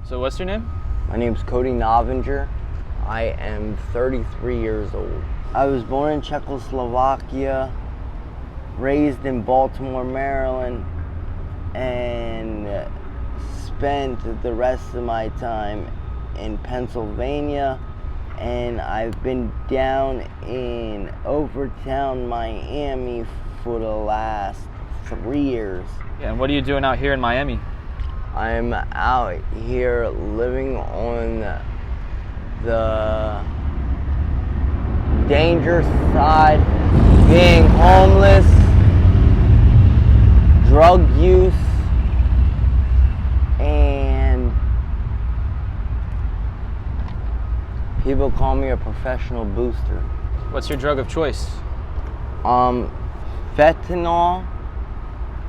So what's your name? My name's Cody. I am 33 years old. I was born in Czechoslovakia, raised in Baltimore, Maryland, and spent the rest of my time in Pennsylvania, and I've been down in Overtown, Miami for the last 3 years. Yeah, and what are you doing out here in Miami? I'm out here living on the dangerous side, being homeless, drug use, and people call me a professional booster. What's your drug of choice? Fentanyl,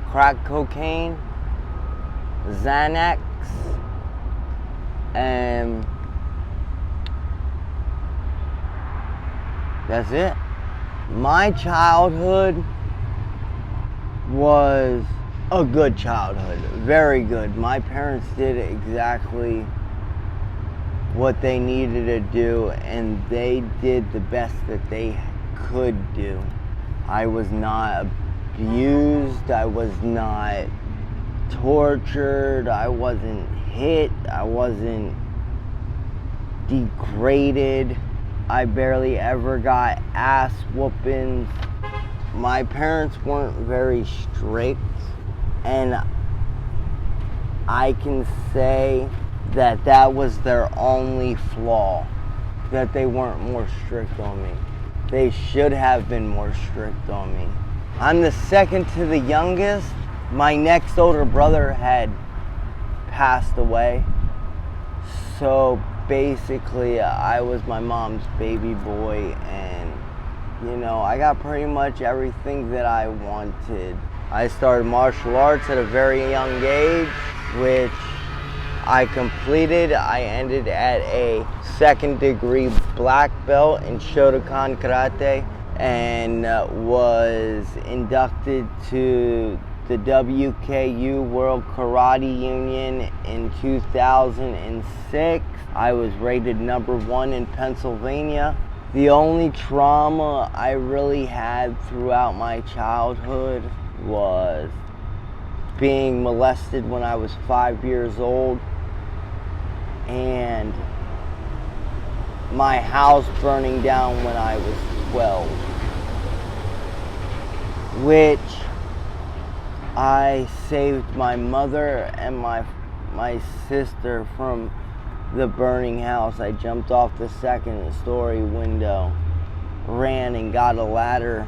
crack cocaine, Xanax, and that's it. My childhood was a good childhood, very good. My parents did exactly what they needed to do, and they did the best that they could do. I was not abused, I was not tortured, I wasn't hit, I wasn't degraded, I barely ever got ass whoopings. My parents weren't very strict, and I can say that that was their only flaw, that they weren't more strict on me. They should have been more strict on me. I'm the second to the youngest. My next older brother had passed away, so basically I was my mom's baby boy, and I got pretty much everything that I wanted. I started martial arts at a very young age, which I completed. I ended at a 2nd degree black belt in Shotokan Karate, and was inducted to the WKU World Karate Union in 2006. I was rated #1 in Pennsylvania. The only trauma I really had throughout my childhood was being molested when I was 5 years old, and my house burning down when I was 12, which I saved my mother and my sister from the burning house. I jumped off the 2nd-story window, ran and got a ladder,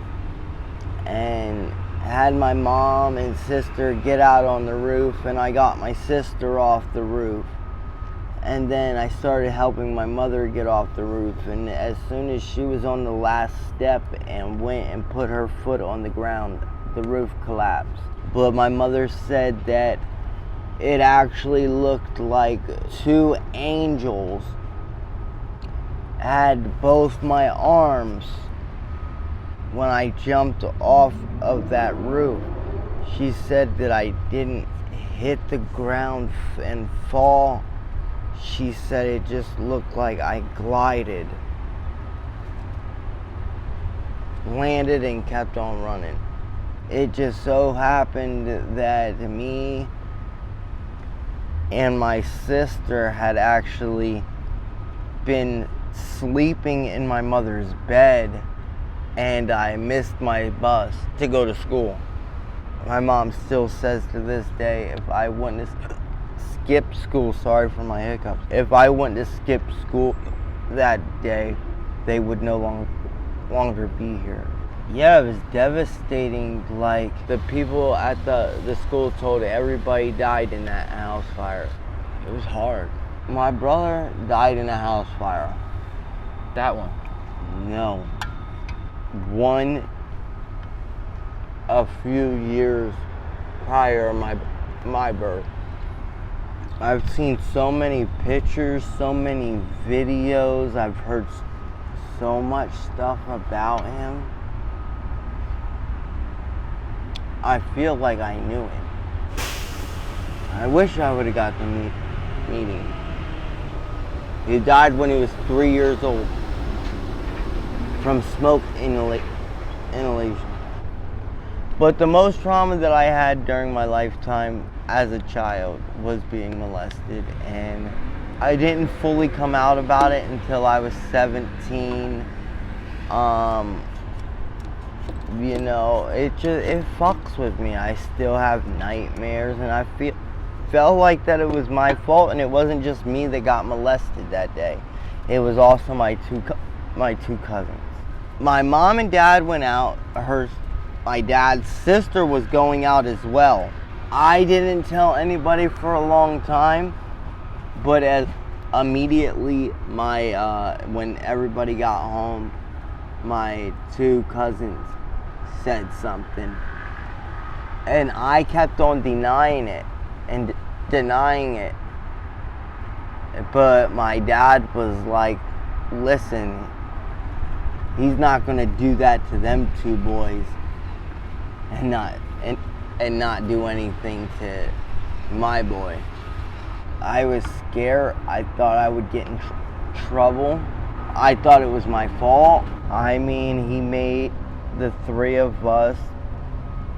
and had my mom and sister get out on the roof, and I got my sister off the roof. And then I started helping my mother get off the roof, and as soon as she was on the last step and went and put her foot on the ground, the roof collapsed. But my mother said that it actually looked like 2 angels had both my arms when I jumped off of that roof. She said that I didn't hit the ground and fall. She said it just looked like I glided, landed, and kept on running. It just so happened that me and my sister had actually been sleeping in my mother's bed, and I missed my bus to go to school. My mom still says to this day, if I wouldn't have skipped school, sorry for my hiccups, if I wouldn't have skipped school that day, they would no longer be here. Yeah, it was devastating. Like, the people at the school told everybody died in that house fire. It was hard. My brother died in a house fire. That one? No. One a few years prior to my birth. I've seen so many pictures, so many videos. I've heard so much stuff about him. I feel like I knew him. I wish I would have got to meet him. He died when he was 3 years old from smoke inhalation. But the most trauma that I had during my lifetime as a child was being molested, and I didn't fully come out about it until I was 17. You know, it fucks with me. I still have nightmares, and I felt like that it was my fault, and it wasn't just me that got molested that day. It was also my two cousins. My mom and dad went out. My dad's sister was going out as well. I didn't tell anybody for a long time, but immediately when everybody got home, my two cousins said something, and I kept on denying it. But my dad was like, listen, he's not gonna do that to them two boys and not do anything to my boy. I was scared. I thought I would get in trouble. I thought it was my fault. I mean, he made the three of us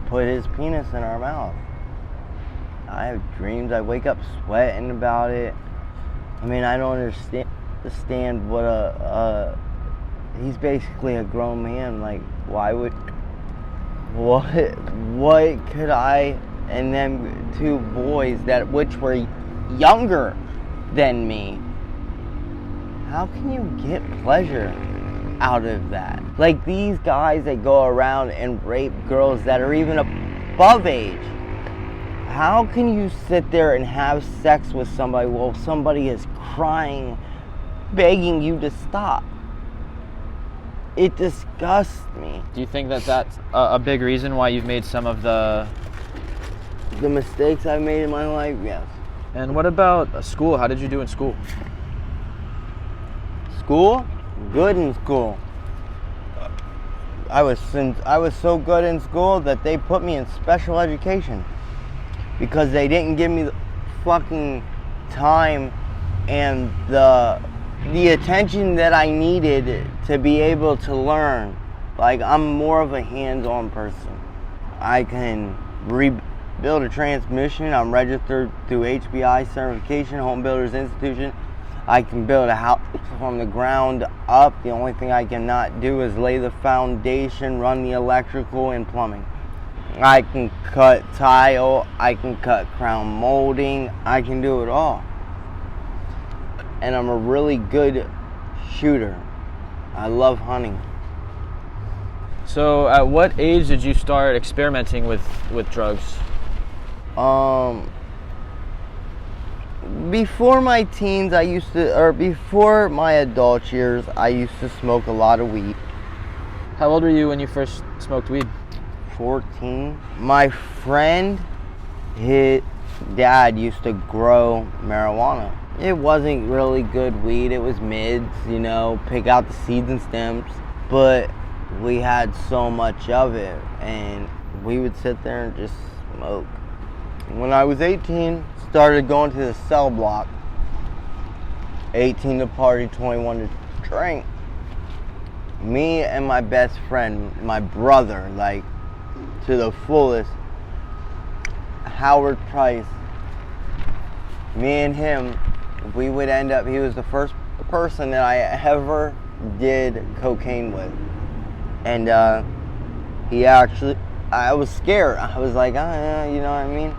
put his penis in our mouth. I have dreams. I wake up sweating about it. I mean, I don't understand what he's basically a grown man. Like, what could I and them two boys which were younger than me, how can you get pleasure out of that? Like, these guys that go around and rape girls that are even above age, how can you sit there and have sex with somebody while somebody is crying, begging you to stop? It disgusts me. Do you think that that's a big reason why you've made some of the mistakes I've made in my life? Yes. And what about school? How did you do in school? School? Good in school. I was so good in school that they put me in special education because they didn't give me the fucking time and the attention that I needed to be able to learn. Like, I'm more of a hands-on person. I can rebuild a transmission. I'm registered through HBI certification, Home Builders Institution. I can build a house from the ground up. The only thing I cannot do is lay the foundation, run the electrical and plumbing. I can cut tile. I can cut crown molding. I can do it all. And I'm a really good shooter. I love hunting. So at what age did you start experimenting with drugs? Before my teens, before my adult years, I used to smoke a lot of weed. How old were you when you first smoked weed? 14. My friend, his dad used to grow marijuana. It wasn't really good weed. It was mids, pick out the seeds and stems. But we had so much of it, and we would sit there and just smoke. When I was 18, started going to the cell block. 18 to party, 21 to drink. Me and my best friend, my brother, like, to the fullest. Howard Price. Me and him, we would end up, he was the first person that I ever did cocaine with. And I was scared. I was like, you know what I mean?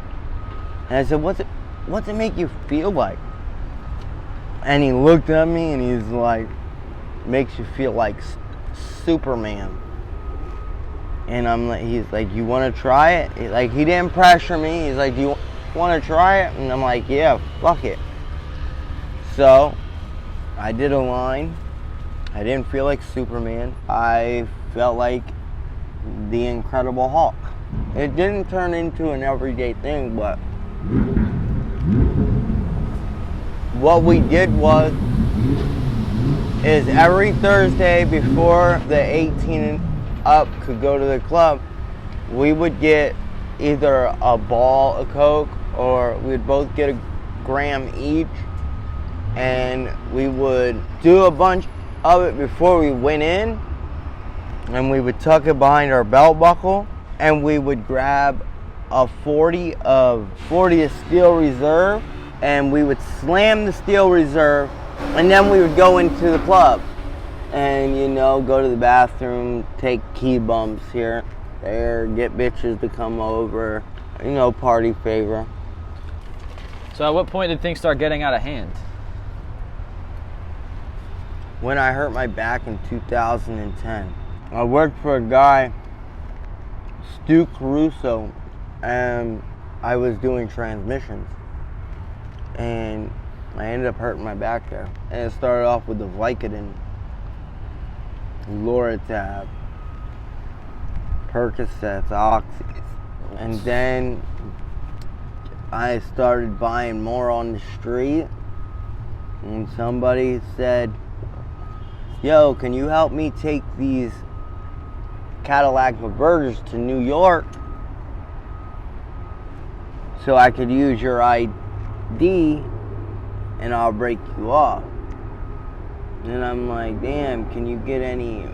And I said, what's it make you feel like? And he looked at me and he's like, makes you feel like Superman. And he's like, you want to try it? He didn't pressure me. He's like, do you want to try it? And I'm like, yeah, fuck it. So I did a line. I didn't feel like Superman. I felt like the Incredible Hulk. It didn't turn into an everyday thing, but what we did is every Thursday before the 18 and up could go to the club, we would get either a ball of coke or we'd both get a gram each, and we would do a bunch of it before we went in, and we would tuck it behind our belt buckle, and we would grab a 40 of Steel Reserve, and we would slam the Steel Reserve, and then we would go into the club and, you know, go to the bathroom, take key bumps here, there, get bitches to come over, you know, party favor. So at what point did things start getting out of hand? When I hurt my back in 2010. I worked for a guy, Stu Caruso, and I was doing transmissions. And I ended up hurting my back there. And it started off with the Vicodin, Loratab, Percocets, Oxys. And then I started buying more on the street. And somebody said, yo, can you help me take these Cadillac Converters to New York so I could use your ID and I'll break you off? And I'm like, damn, can you get any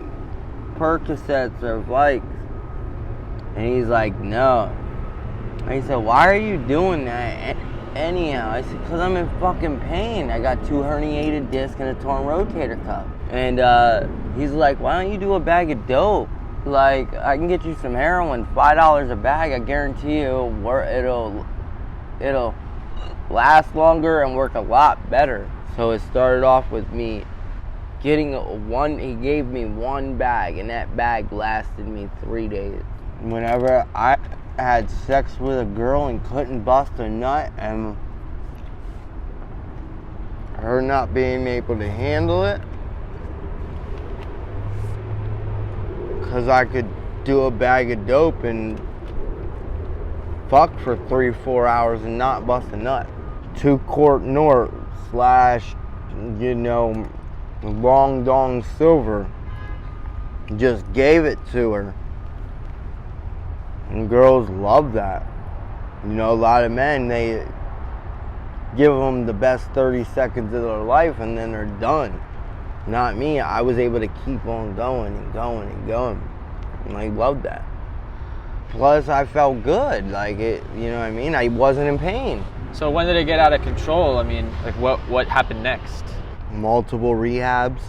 Percocets or Vikes? And he's like, no. And he said, why are you doing that anyhow? I said, because I'm in fucking pain. I got 2 herniated discs and a torn rotator cuff. And he's like, why don't you do a bag of dope? Like, I can get you some heroin, $5 a bag. I guarantee you it'll last longer and work a lot better. So it started off with me getting he gave me 1 bag, and that bag lasted me 3 days. Whenever I had sex with a girl and couldn't bust a nut, and her not being able to handle it, because I could do a bag of dope and fuck for 3-4 hours and not bust a nut. 2 Quart North / you know, Long Dong Silver, just gave it to her. And girls love that. You know, a lot of men, they give them the best 30 seconds of their life and then they're done. Not me. I was able to keep on going and going and going. And I loved that. Plus, I felt good. Like, it, you know what I mean? I wasn't in pain. So when did it get out of control? I mean, like, what happened next? Multiple rehabs.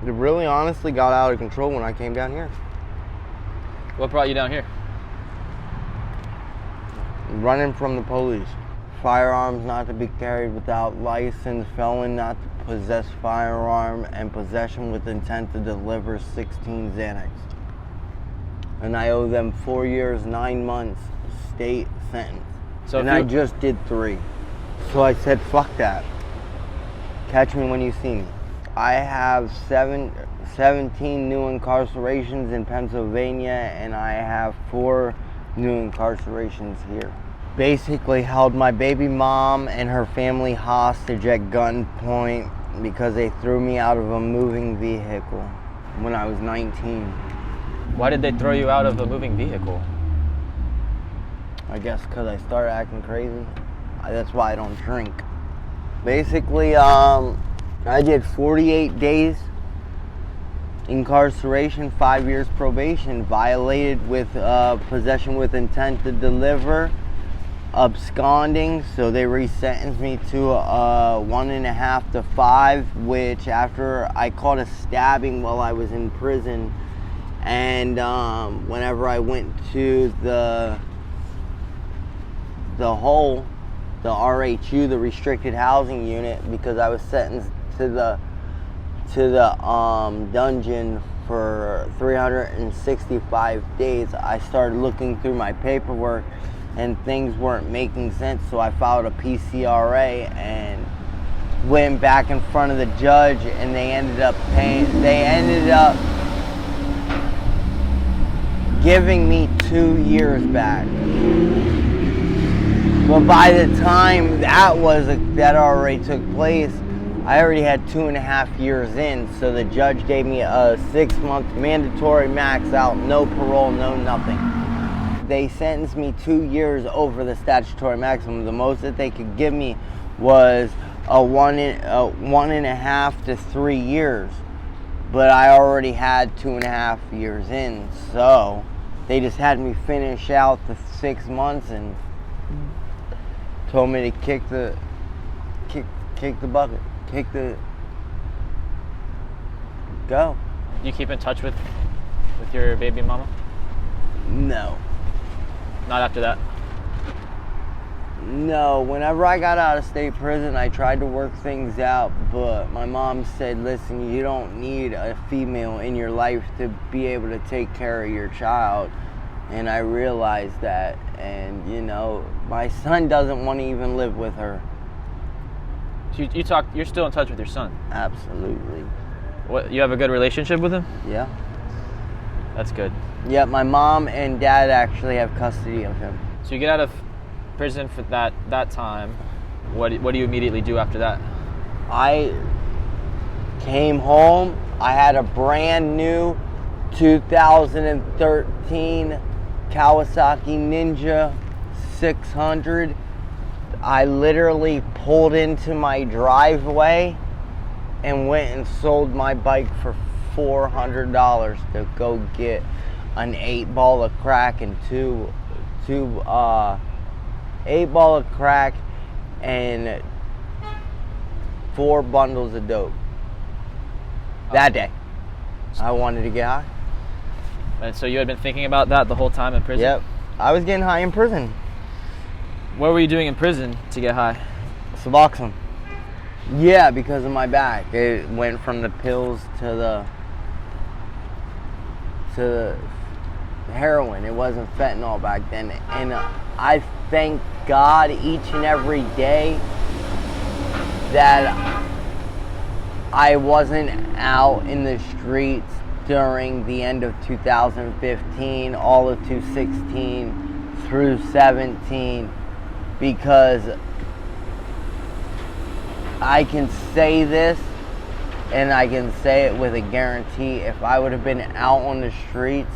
It really honestly got out of control when I came down here. What brought you down here? Running from the police. Firearms not to be carried without license, felon not to possess firearm, and possession with intent to deliver 16 Xanax. And I owe them 4 years, 9 months state sentence. So and I just did 3. So I said, fuck that. Catch me when you see me. I have 17 new incarcerations in Pennsylvania, and I have 4 new incarcerations here. Basically held my baby mom and her family hostage at gunpoint because they threw me out of a moving vehicle when I was 19. Why did they throw you out of a moving vehicle? I guess because I started acting crazy. That's why I don't drink. Basically, I did 48 days incarceration, 5 years probation, violated with possession with intent to deliver, absconding, so they resentenced me to 1.5 to 5, which after I caught a stabbing while I was in prison, and whenever I went to the hole, the RHU, the restricted housing unit, because I was sentenced to the dungeon for 365 days, I started looking through my paperwork and things weren't making sense, so I filed a PCRA and went back in front of the judge, and they ended up giving me 2 years back. But by the time that already took place, I already had 2.5 years in, so the judge gave me a 6-month mandatory max out, no parole, no nothing. they sentenced me 2 years over the statutory maximum. The most that they could give me was a 1.5 to 3 years. But I already had 2.5 years in, so they just had me finish out the 6 months and told me to kick the bucket, go. You keep in touch with your baby mama? No. Not after that? No, whenever I got out of state prison, I tried to work things out, but my mom said, listen, you don't need a female in your life to be able to take care of your child. And I realized that, and my son doesn't want to even live with her. So you're still in touch with your son? Absolutely. What, you have a good relationship with him? Yeah. That's good. Yeah, my mom and dad actually have custody of him. So you get out of prison for that time. What do you immediately do after that? I came home. I had a brand new 2013 Kawasaki Ninja 600. I literally pulled into my driveway and went and sold my bike for $400 to go get an 8-ball of crack and 8-ball of crack and 4 bundles of dope. That day, I wanted to get high. And so you had been thinking about that the whole time in prison? Yep, I was getting high in prison. What were you doing in prison to get high? Suboxone. Yeah, because of my back. It went from the pills to the heroin. It wasn't fentanyl back then. And I thank God each and every day that I wasn't out in the streets during the end of 2015, all of 2016 through 17, because I can say this, and I can say it with a guarantee, if I would have been out on the streets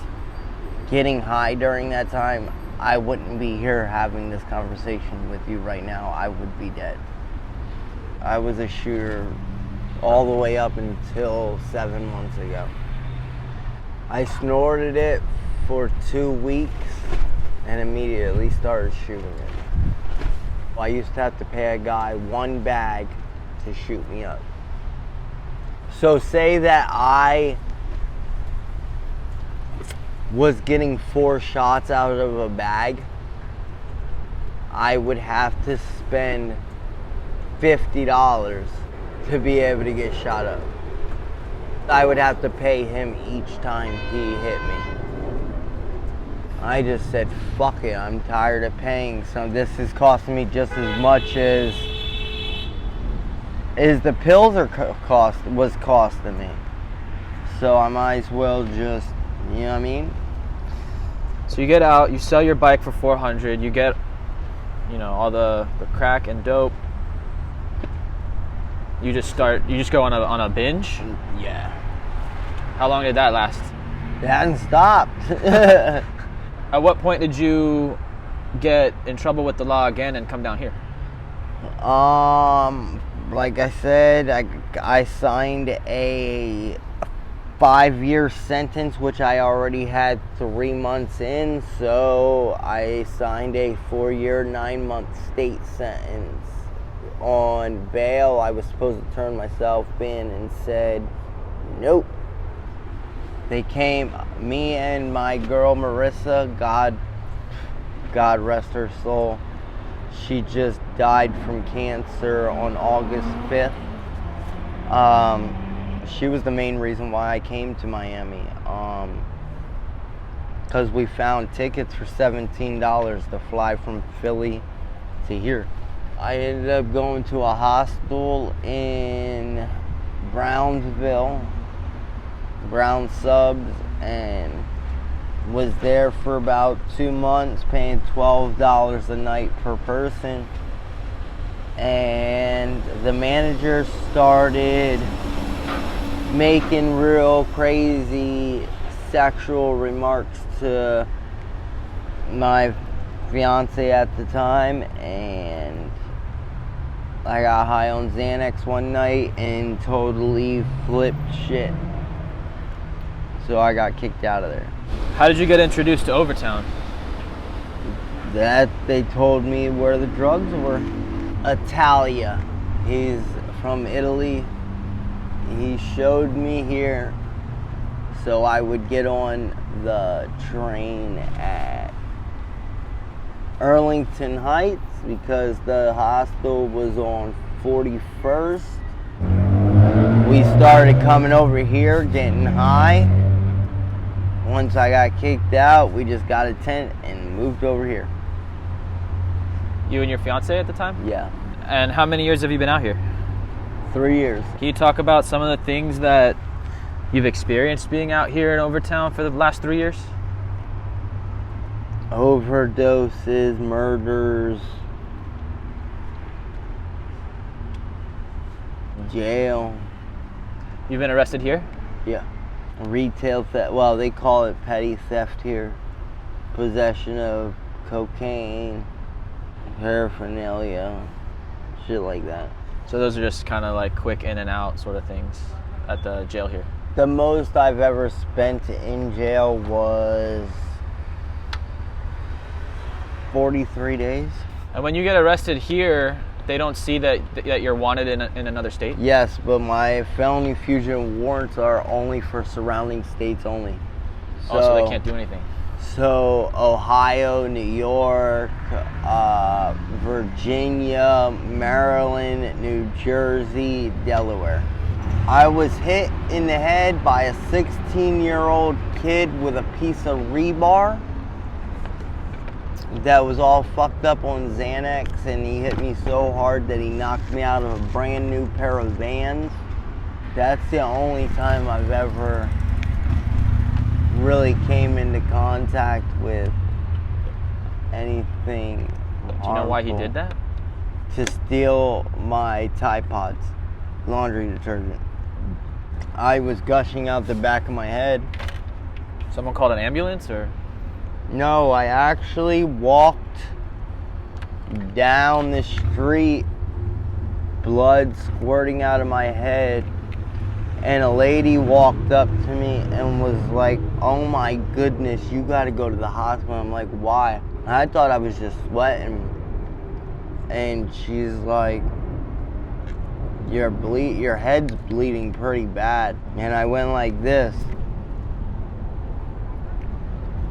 getting high during that time, I wouldn't be here having this conversation with you right now. I would be dead. I was a shooter all the way up until 7 months ago. I snorted it for 2 weeks and immediately started shooting it. I used to have to pay a guy 1 bag to shoot me up. So say that I was getting 4 shots out of a bag, I would have to spend $50 to be able to get shot up. I would have to pay him each time he hit me. I just said, fuck it, I'm tired of paying. So this is costing me just as much as the pills was costing me. So I might as well just, you know what I mean? So you get out, you sell your bike for $400, you get, all the crack and dope. You just go on a binge? Yeah. How long did that last? It hadn't stopped. At what point did you get in trouble with the law again and come down here? Like I said, I signed a 5-year sentence, which I already had 3 months in, so I signed a 4-year, 9-month state sentence. On bail, I was supposed to turn myself in and said, nope. They came, me and my girl Marissa, God rest her soul. She just died from cancer on August 5th. She was the main reason why I came to Miami. Because we found tickets for $17 to fly from Philly to here. I ended up going to a hostel in Brownsville, Brown Subs, and was there for about 2 months, paying $12 a night per person. And the manager started making real crazy sexual remarks to my fiance at the time, and I got high on Xanax one night and totally flipped shit. So I got kicked out of there. How did you get introduced to Overtown? That they told me where the drugs were. Italia. He's from Italy. He showed me here so I would get on the train at Arlington Heights because the hostel was on 41st. We started coming over here, getting high. Once I got kicked out, we just got a tent and moved over here. You and your fiance at the time? Yeah. And how many years have you been out here? 3 years. Can you talk about some of the things that you've experienced being out here in Overtown for the last 3 years? Overdoses, murders, jail. You've been arrested here? Yeah. Retail theft. Well, they call it petty theft here. Possession of cocaine, paraphernalia, shit like that. So those are just kind of like quick in and out sort of things at the jail here. The most I've ever spent in jail was 43 days. And when you get arrested here, they don't see that you're wanted in another state? Yes, but my felony fugitive warrants are only for surrounding states only. So they can't do anything. So Ohio, New York, Virginia, Maryland, New Jersey, Delaware. I was hit in the head by a 16-year-old kid with a piece of rebar that was all fucked up on Xanax, and he hit me so hard that he knocked me out of a brand new pair of Vans. That's the only time I've ever really came into contact with anything harmful. Do you know why he did that? To steal my Tide Pods, laundry detergent. I was gushing out the back of my head. Someone called an ambulance, or? No, I actually walked down the street, blood squirting out of my head, and a lady walked up to me and was like, "Oh my goodness, you gotta go to the hospital." I'm like, "Why?" I thought I was just sweating. And she's like, your head's bleeding pretty bad. And I went like this,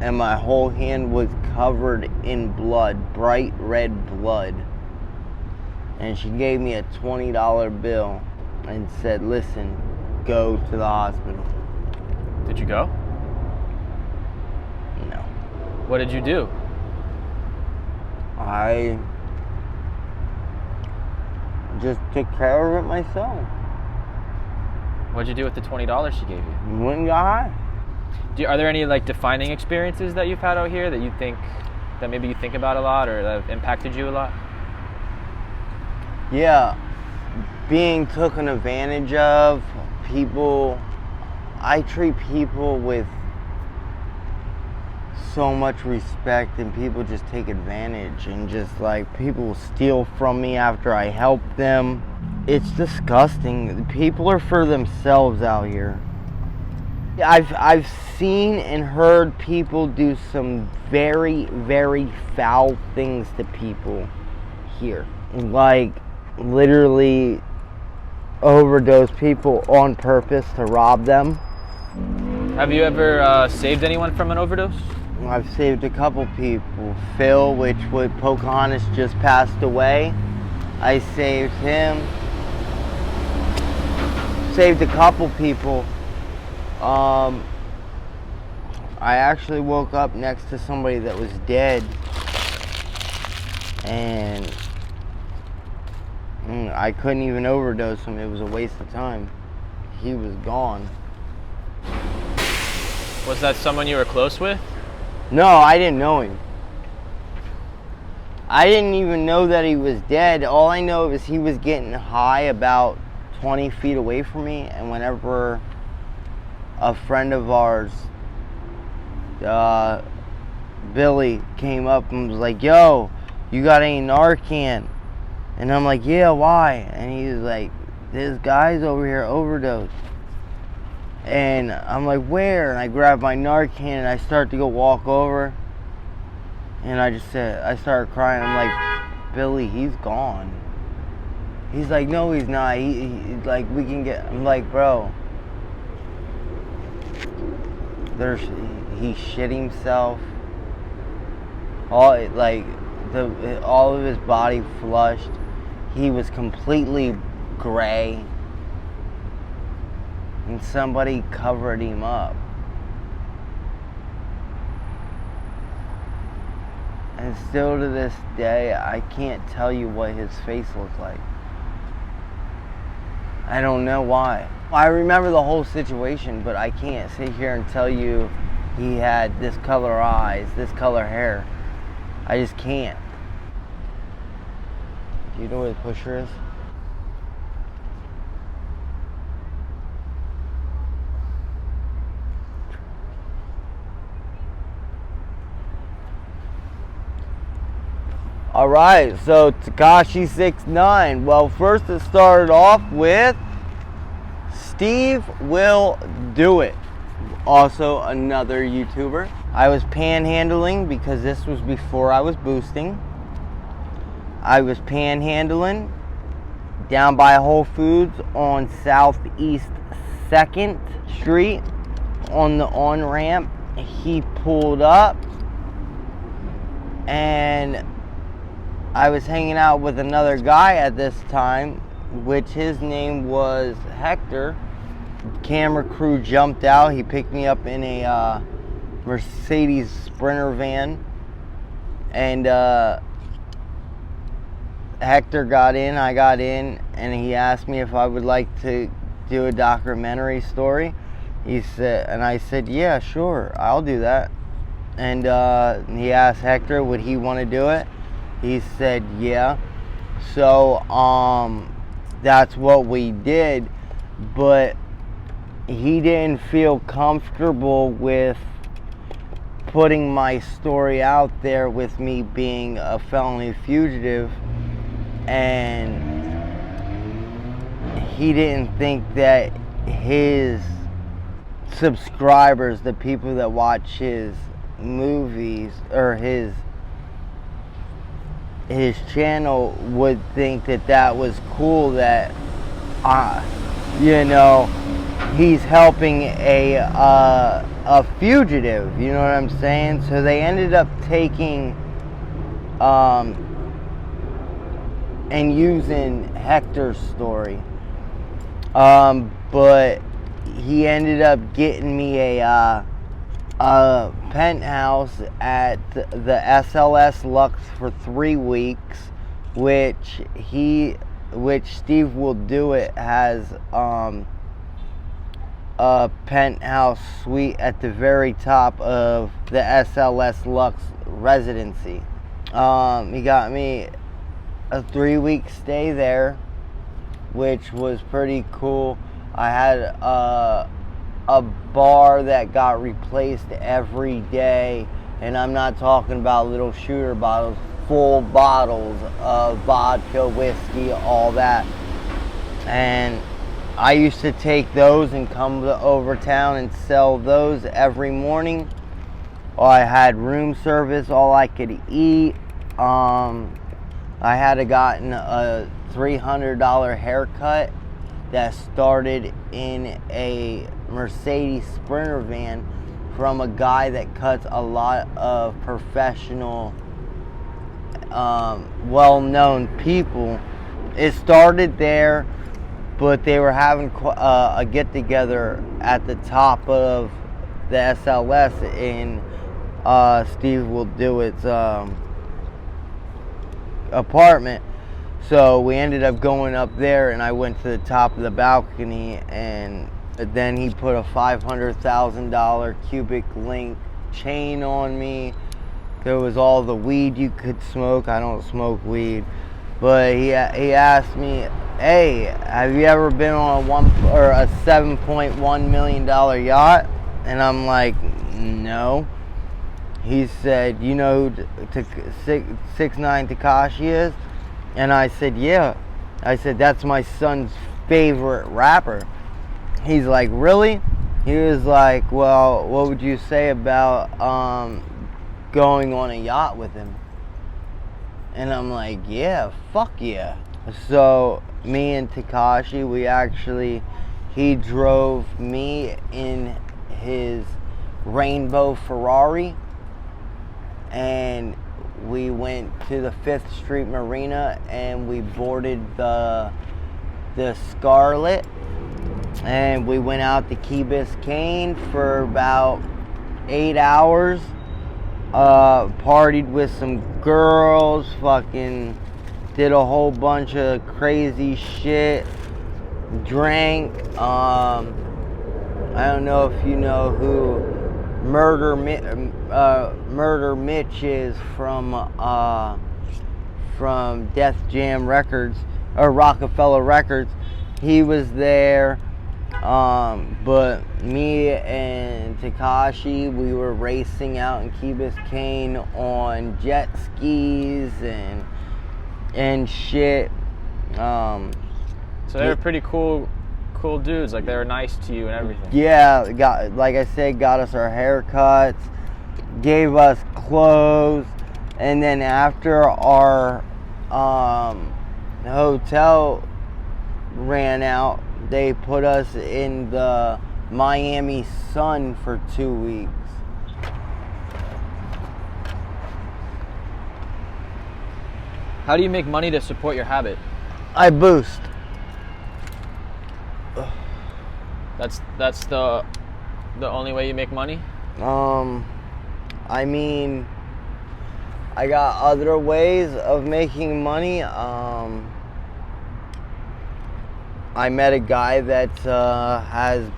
and my whole hand was covered in blood, bright red blood. And she gave me a $20 bill and said, "Listen, go to the hospital." Did you go? No. What did you do? I just took care of it myself. What'd you do with the $20 she gave you? Went and got high. Are there any like defining experiences that you've had out here that you think, that maybe you think about a lot or that have impacted you a lot? Yeah, being taken advantage of. People, I treat people with so much respect, and people just take advantage, and just like people steal from me after I help them. It's disgusting. People are for themselves out here. I've seen and heard people do some very, very foul things to people here. Like literally overdose people on purpose to rob them. Have you ever saved anyone from an overdose? I've saved a couple people. Phil, which with Pocahontas just passed away. I saved him. Saved a couple people. I actually woke up next to somebody that was dead, and I couldn't even overdose him. It was a waste of time. He was gone. Was that someone you were close with? No, I didn't know him. I didn't even know that he was dead. All I know is he was getting high about 20 feet away from me, and whenever a friend of ours Billy came up and was like, yo, you got any Narcan? And I'm like, yeah, why? And he's like, this guy's over here overdosed. And I'm like, where? And I grab my Narcan and I start to go walk over. And I started crying. I'm like, Billy, he's gone. He's like, no, he's not. He like, we can get. I'm like, bro. He shit himself. All of his body flushed. He was completely gray. And somebody covered him up. And still to this day, I can't tell you what his face looked like. I don't know why. I remember the whole situation, but I can't sit here and tell you he had this color eyes, this color hair. I just can't. Do you know where the pusher is? Alright, so Takashi 69. Well, first it started off with Steve Will Do It. Also another YouTuber. I was panhandling because this was before I was boosting. I was panhandling down by Whole Foods on Southeast 2nd Street on the on-ramp. He pulled up and I was hanging out with another guy at this time, which his name was Hector. Camera crew jumped out. He picked me up in a Mercedes Sprinter van. And Hector got in, I got in, and he asked me if I would like to do a documentary story. I said, yeah, sure, I'll do that. And he asked Hector, would he want to do it? He said, yeah. So, that's what we did. But he didn't feel comfortable with putting my story out there with me being a felony fugitive. And he didn't think that his subscribers, the people that watch his movies, or his channel, would think that that was cool, that he's helping a fugitive, you know what I'm saying? So they ended up taking and using Hector's story, but he ended up getting me a penthouse at the SLS Lux for 3 weeks, which Steve Will Do It has a penthouse suite at the very top of the SLS Lux residency. He got me a 3-week stay there, which was pretty cool. I had a bar that got replaced every day, and I'm not talking about little shooter bottles, full bottles of vodka, whiskey, all that. And I used to take those and come to Overtown and sell those every morning. I had room service, all I could eat. I had gotten a $300 haircut that started in a Mercedes Sprinter van from a guy that cuts a lot of professional, well-known people. It started there, but they were having a get-together at the top of the SLS in Steve Will Do It's apartment. So we ended up going up there, and I went to the top of the balcony, and then he put a $500,000 cubic link chain on me. There was all the weed you could smoke. I don't smoke weed. But he asked me, hey, have you ever been on a $7.1 million yacht? And I'm like, no. He said, you know who 6ix9ine Tekashi is? And I said, yeah. I said, that's my son's favorite rapper. He's like, really? He was like, well, what would you say about going on a yacht with him? And I'm like, yeah, fuck yeah. So me and Tekashi, he drove me in his rainbow Ferrari, and we went to the 5th Street Marina, and we boarded the Scarlet, and we went out to Key Biscayne for about 8 hours, partied with some girls, fucking did a whole bunch of crazy shit, drank. I don't know if you know who Murder Mitch is from Def Jam Records or Rockefeller Records. He was there, but me and Tekashi, we were racing out in Key Biscayne on jet skis and shit. So they were pretty cool dudes. Like, they were nice to you and everything. Yeah, like I said, got us our haircuts, gave us clothes, and then after our hotel ran out, they put us in the Miami sun for 2 weeks. How do you make money to support your habit? I boost. That's the only way you make money? I mean, I got other ways of making money. I met a guy that has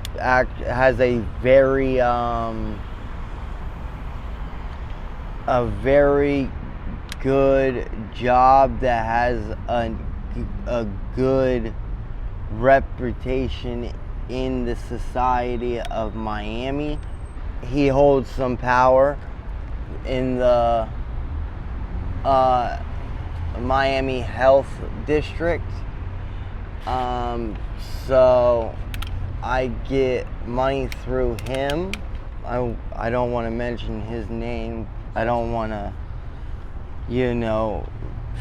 a very good job that has a good reputation in the society of Miami. He holds some power in the Miami Health District. So I get money through him. I don't want to mention his name. I don't want to,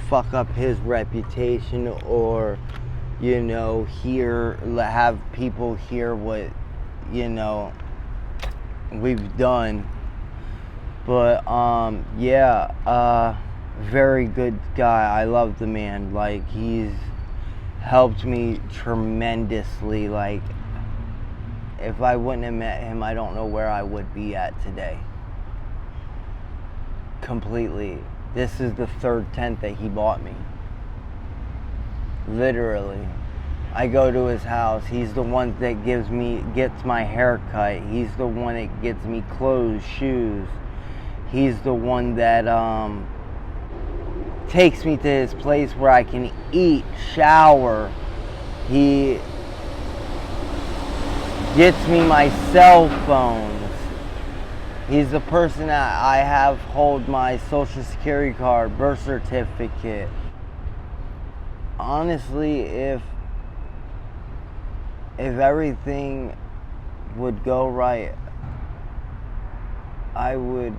fuck up his reputation or, have people hear what, we've done. But, very good guy. I love the man. Like, he's helped me tremendously. Like, if I wouldn't have met him, I don't know where I would be at today. Completely. This is the 3rd tent that he bought me. Literally. I go to his house. He's the one that gets my hair cut. He's the one that gets me clothes, shoes. He's the one that takes me to his place where I can eat, shower. He gets me my cell phones. He's the person that I have hold my social security card, birth certificate. Honestly, if everything would go right, I would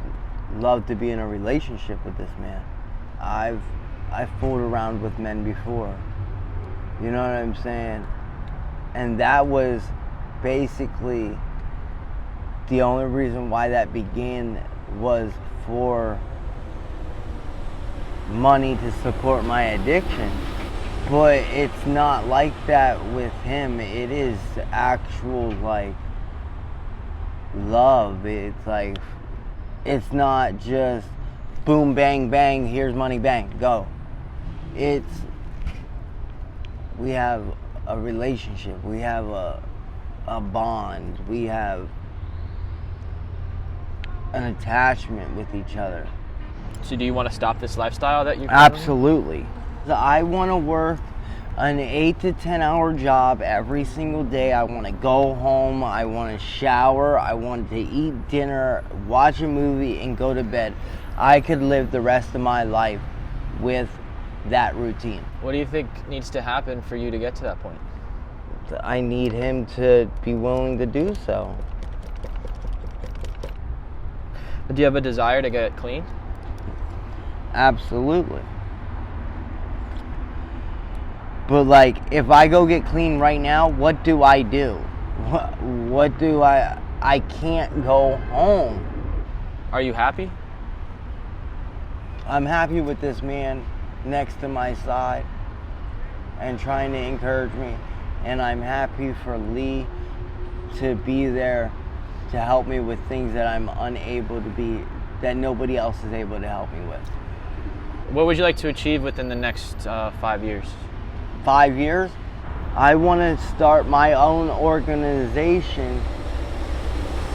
love to be in a relationship with this man. I've fooled around with men before. You know what I'm saying? And that was basically the only reason why that began, was for money to support my addiction. But it's not like that with him. It is actual, like, love. It's like, it's not just boom, bang, bang, here's money, bang, go. We have a relationship. We have a bond. We have an attachment with each other. So do you want to stop this lifestyle that you've Absolutely. I want to an 8 to 10 hour job every single day. I want to go home, I want to shower, I want to eat dinner, watch a movie, and go to bed. I could live the rest of my life with that routine. What do you think needs to happen for you to get to that point? I need him to be willing to do so. Do you have a desire to get clean? Absolutely. But like, if I go get clean right now, what do I do? What do I can't go home. Are you happy? I'm happy with this man next to my side and trying to encourage me. And I'm happy for Lee to be there to help me with things that I'm unable to be, that nobody else is able to help me with. What would you like to achieve within the next 5 years? 5 years? I want to start my own organization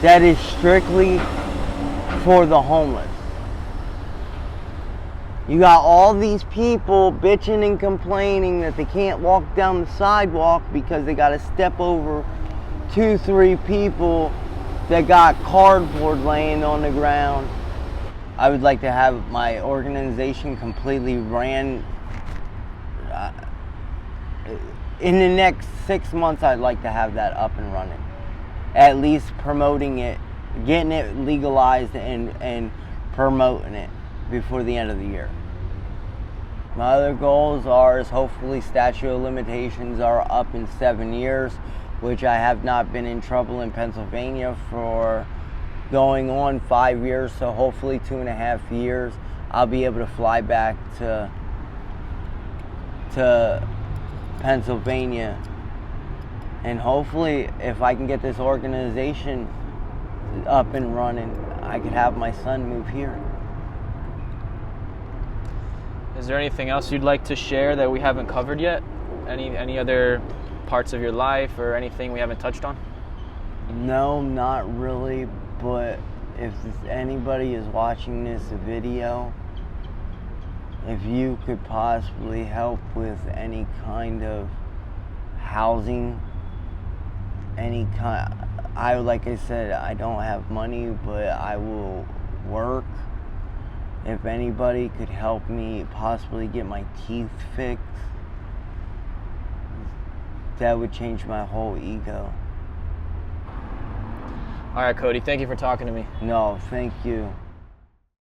that is strictly for the homeless. You got all these people bitching and complaining that they can't walk down the sidewalk because they got to step over 2-3 people that got cardboard laying on the ground. I would like to have my organization completely ran. In the next 6 months, I'd like to have that up and running. At least promoting it, getting it legalized and promoting it before the end of the year. My other goals is hopefully statute of limitations are up in 7 years, which I have not been in trouble in Pennsylvania for going on 5 years, so hopefully 2.5 years I'll be able to fly back to Pennsylvania, and hopefully if I can get this organization up and running, I could have my son move here. Is there anything else you'd like to share that we haven't covered yet? Any other parts of your life or anything we haven't touched on? No, not really, but if anybody is watching this video, if you could possibly help with any kind of housing, like I said, I don't have money, but I will work. If anybody could help me possibly get my teeth fixed, that would change my whole ego. All right, Cody, thank you for talking to me. No, thank you.